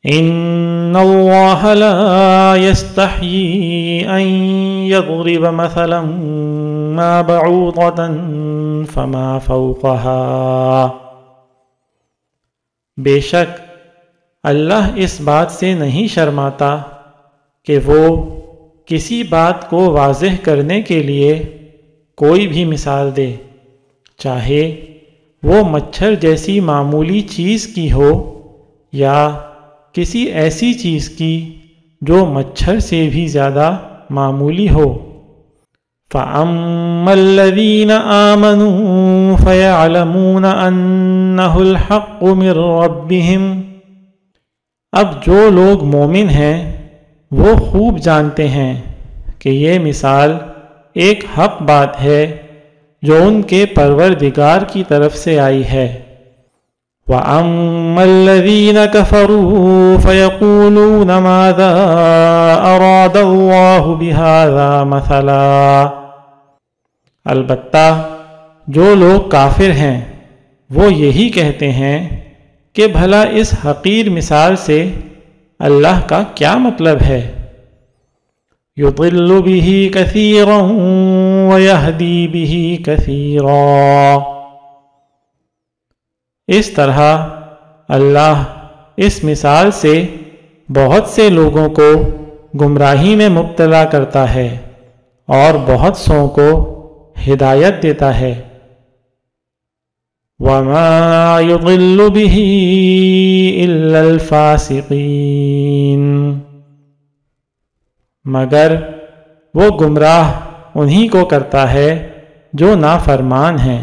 ان اللہ لا یستحیی ان یضرب مثلا ما بعوضۃ فما فوقها، بے شک اللہ اس بات سے نہیں شرماتا کہ وہ کسی بات کو واضح کرنے کے لیے کوئی بھی مثال دے، چاہے وہ مچھر جیسی معمولی چیز کی ہو یا کسی ایسی چیز کی جو مچھر سے بھی زیادہ معمولی ہو۔ فَأَمَّا الَّذِينَ آمَنُوا فَيَعْلَمُونَ أَنَّهُ الْحَقُّ مِنْ رَبِّهِمْ، اب جو لوگ مومن ہیں وہ خوب جانتے ہیں کہ یہ مثال ایک حق بات ہے جو ان کے پروردگار کی طرف سے آئی ہے۔ وَأَمَّا الَّذِينَ كَفَرُوا فَيَقُولُونَ مَاذَا أَرَادَ اللَّهُ بِهَذَا مَثَلًا، البتہ جو لوگ کافر ہیں وہ یہی کہتے ہیں کہ بھلا اس حقیر مثال سے اللہ کا کیا مطلب ہے؟ يُضِلُّ بِهِ كَثِيرًا وَيَهْدِي بِهِ كَثِيرًا، اس طرح اللہ اس مثال سے بہت سے لوگوں کو گمراہی میں مبتلا کرتا ہے اور بہت سوں کو ہدایت دیتا ہے۔ وَمَا يُضِلُّ بِهِ إِلَّا الْفَاسِقِينَ، مگر وہ گمراہ انہی کو کرتا ہے جو نافرمان ہیں۔